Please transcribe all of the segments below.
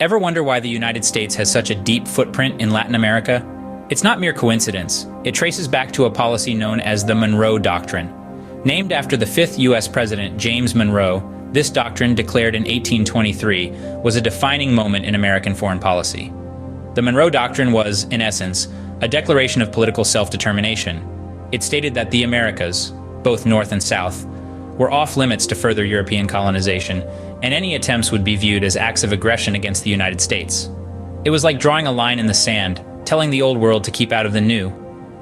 Ever wonder why the United States has such a deep footprint in Latin America? It's not mere coincidence. It traces back to a policy known as the Monroe Doctrine. Named after the 5th U.S. President James Monroe, this doctrine, declared in 1823, was a defining moment in American foreign policy. The Monroe Doctrine was, in essence, a declaration of political self-determination. It stated that the Americas, both North and South, were off limits to further European colonization, and any attempts would be viewed as acts of aggression against the United States. It was like drawing a line in the sand, telling the old world to keep out of the new.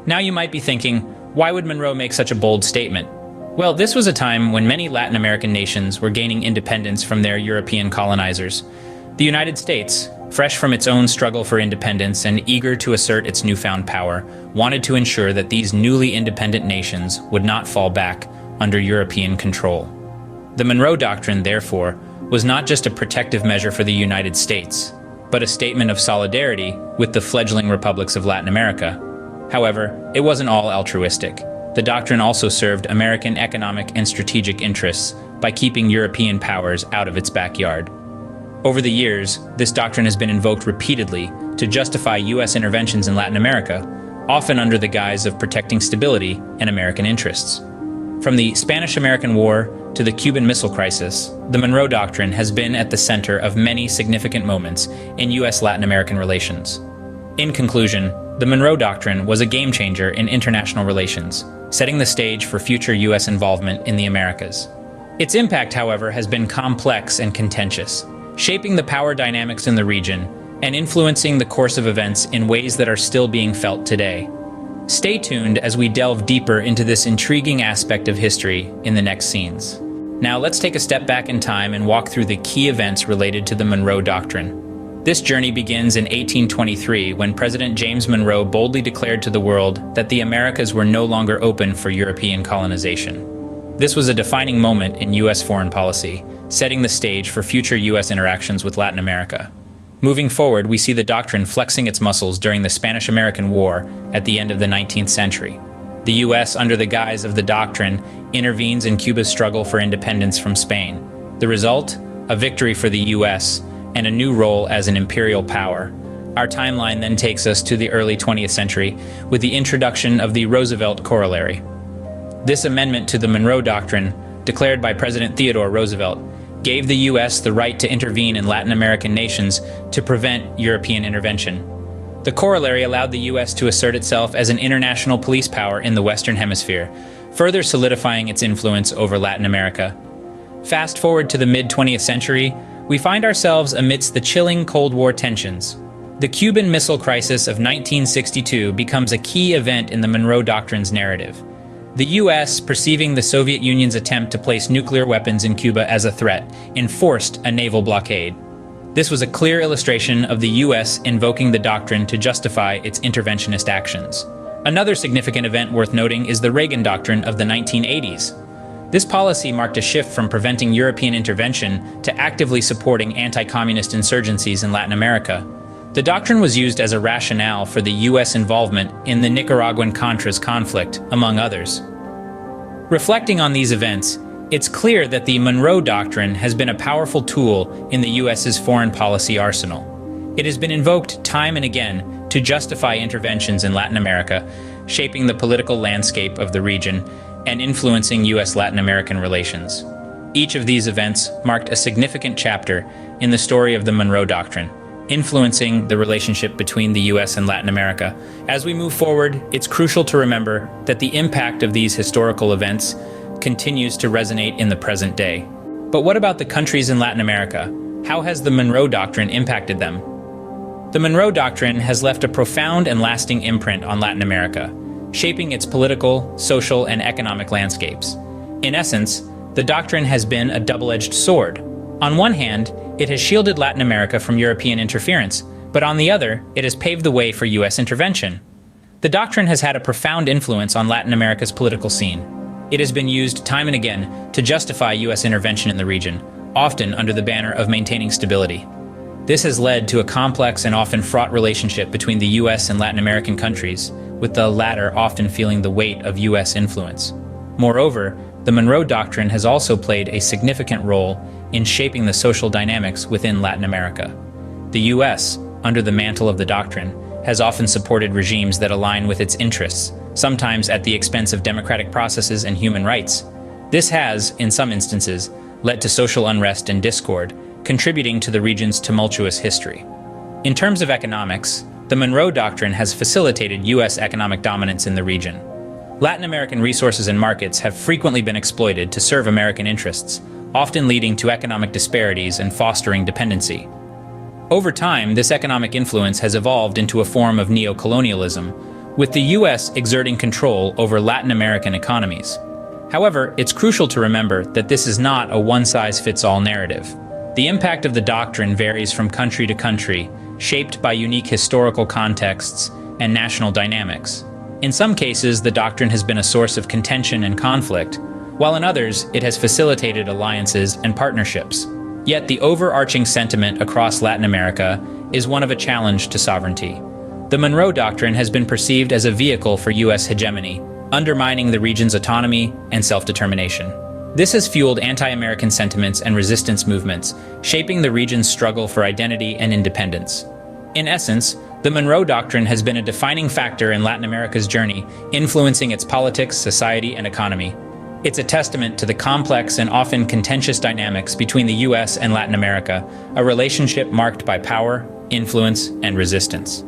Now you might be thinking, why would Monroe make such a bold statement? Well, this was a time when many Latin American nations were gaining independence from their European colonizers. The United States, fresh from its own struggle for independence and eager to assert its newfound power, wanted to ensure that these newly independent nations would not fall back under European control. The Monroe Doctrine, therefore, was not just a protective measure for the United States, but a statement of solidarity with the fledgling republics of Latin America. However, it wasn't all altruistic. The doctrine also served American economic and strategic interests by keeping European powers out of its backyard. Over the years, this doctrine has been invoked repeatedly to justify U.S. interventions in Latin America, often under the guise of protecting stability and American interests. From the Spanish-American War to the Cuban Missile Crisis, the Monroe Doctrine has been at the center of many significant moments in U.S.-Latin American relations. In conclusion, the Monroe Doctrine was a game-changer in international relations, setting the stage for future U.S. involvement in the Americas. Its impact, however, has been complex and contentious, shaping the power dynamics in the region and influencing the course of events in ways that are still being felt today. Stay tuned as we delve deeper into this intriguing aspect of history in the next scenes. Now let's take a step back in time and walk through the key events related to the Monroe Doctrine. This journey begins in 1823 when President James Monroe boldly declared to the world that the Americas were no longer open for European colonization. This was a defining moment in U.S. foreign policy, setting the stage for future U.S. interactions with Latin America. Moving forward, we see the doctrine flexing its muscles during the Spanish-American War at the end of the 19th century. The U.S., under the guise of the doctrine, intervenes in Cuba's struggle for independence from Spain. The result? A victory for the U.S. and a new role as an imperial power. Our timeline then takes us to the early 20th century with the introduction of the Roosevelt Corollary. This amendment to the Monroe Doctrine, declared by President Theodore Roosevelt, gave the U.S. the right to intervene in Latin American nations to prevent European intervention. The corollary allowed the U.S. to assert itself as an international police power in the Western Hemisphere, further solidifying its influence over Latin America. Fast forward to the mid-20th century, we find ourselves amidst the chilling Cold War tensions. The Cuban Missile Crisis of 1962 becomes a key event in the Monroe Doctrine's narrative. The U.S., perceiving the Soviet Union's attempt to place nuclear weapons in Cuba as a threat, enforced a naval blockade. This was a clear illustration of the U.S. invoking the doctrine to justify its interventionist actions. Another significant event worth noting is the Reagan Doctrine of the 1980s. This policy marked a shift from preventing European intervention to actively supporting anti-communist insurgencies in Latin America. The doctrine was used as a rationale for the U.S. involvement in the Nicaraguan Contras conflict, among others. Reflecting on these events, it's clear that the Monroe Doctrine has been a powerful tool in the U.S.'s foreign policy arsenal. It has been invoked time and again to justify interventions in Latin America, shaping the political landscape of the region and influencing U.S.-Latin American relations. Each of these events marked a significant chapter in the story of the Monroe Doctrine, influencing the relationship between the U.S. and Latin America. As we move forward, it's crucial to remember that the impact of these historical events continues to resonate in the present day. But what about the countries in Latin America? How has the Monroe Doctrine impacted them? The Monroe Doctrine has left a profound and lasting imprint on Latin America, shaping its political, social, and economic landscapes. In essence, the doctrine has been a double-edged sword. On one hand, it has shielded Latin America from European interference, but on the other, it has paved the way for U.S. intervention. The doctrine has had a profound influence on Latin America's political scene. It has been used time and again to justify U.S. intervention in the region, often under the banner of maintaining stability. This has led to a complex and often fraught relationship between the U.S. and Latin American countries, with the latter often feeling the weight of U.S. influence. Moreover, the Monroe Doctrine has also played a significant role in shaping the social dynamics within Latin America. The U.S., under the mantle of the doctrine, has often supported regimes that align with its interests, sometimes at the expense of democratic processes and human rights. This has, in some instances, led to social unrest and discord, contributing to the region's tumultuous history. In terms of economics, the Monroe Doctrine has facilitated U.S. economic dominance in the region. Latin American resources and markets have frequently been exploited to serve American interests, often leading to economic disparities and fostering dependency. Over time, this economic influence has evolved into a form of neocolonialism, with the U.S. exerting control over Latin American economies. However, it's crucial to remember that this is not a one-size-fits-all narrative. The impact of the doctrine varies from country to country, shaped by unique historical contexts and national dynamics. In some cases, the doctrine has been a source of contention and conflict, while in others, it has facilitated alliances and partnerships. Yet the overarching sentiment across Latin America is one of a challenge to sovereignty. The Monroe Doctrine has been perceived as a vehicle for U.S. hegemony, undermining the region's autonomy and self-determination. This has fueled anti-American sentiments and resistance movements, shaping the region's struggle for identity and independence. In essence, the Monroe Doctrine has been a defining factor in Latin America's journey, influencing its politics, society, and economy. It's a testament to the complex and often contentious dynamics between the U.S. and Latin America, a relationship marked by power, influence, and resistance.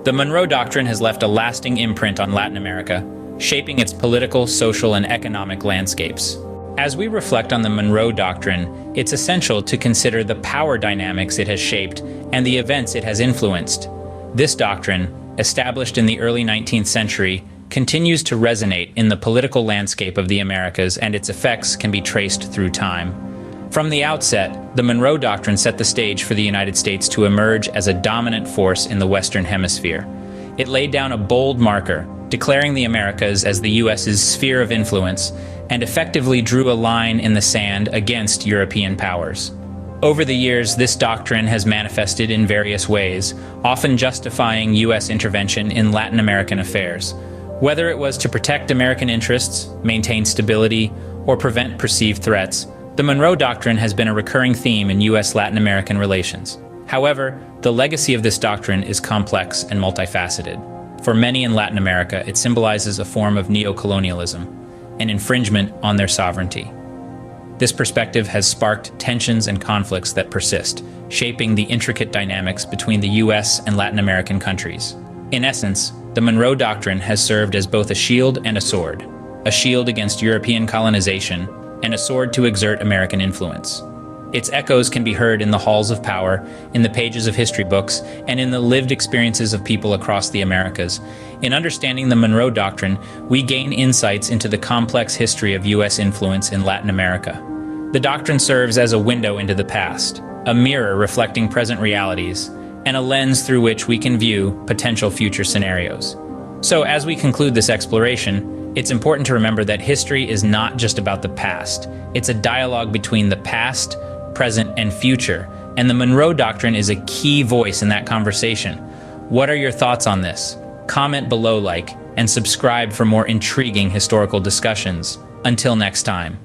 The Monroe Doctrine has left a lasting imprint on Latin America, shaping its political, social, and economic landscapes. As we reflect on the Monroe Doctrine, it's essential to consider the power dynamics it has shaped and the events it has influenced. This doctrine, established in the early 19th century, continues to resonate in the political landscape of the Americas, and its effects can be traced through time. From the outset, the Monroe Doctrine set the stage for the United States to emerge as a dominant force in the Western Hemisphere. It laid down a bold marker, declaring the Americas as the U.S.'s sphere of influence, and effectively drew a line in the sand against European powers. Over the years, this doctrine has manifested in various ways, often justifying U.S. intervention in Latin American affairs. Whether it was to protect American interests, maintain stability, or prevent perceived threats, the Monroe Doctrine has been a recurring theme in U.S.-Latin American relations. However, the legacy of this doctrine is complex and multifaceted. For many in Latin America, it symbolizes a form of neocolonialism, an infringement on their sovereignty. This perspective has sparked tensions and conflicts that persist, shaping the intricate dynamics between the U.S. and Latin American countries. In essence, the Monroe Doctrine has served as both a shield and a sword against European colonization, and a sword to exert American influence. Its echoes can be heard in the halls of power, in the pages of history books, and in the lived experiences of people across the Americas. In understanding the Monroe Doctrine, we gain insights into the complex history of U.S. influence in Latin America. The doctrine serves as a window into the past, a mirror reflecting present realities, and a lens through which we can view potential future scenarios. So, as we conclude this exploration, it's important to remember that history is not just about the past. It's a dialogue between the past, present, and future, and the Monroe Doctrine is a key voice in that conversation. What are your thoughts on this? Comment below, and subscribe for more intriguing historical discussions. Until next time.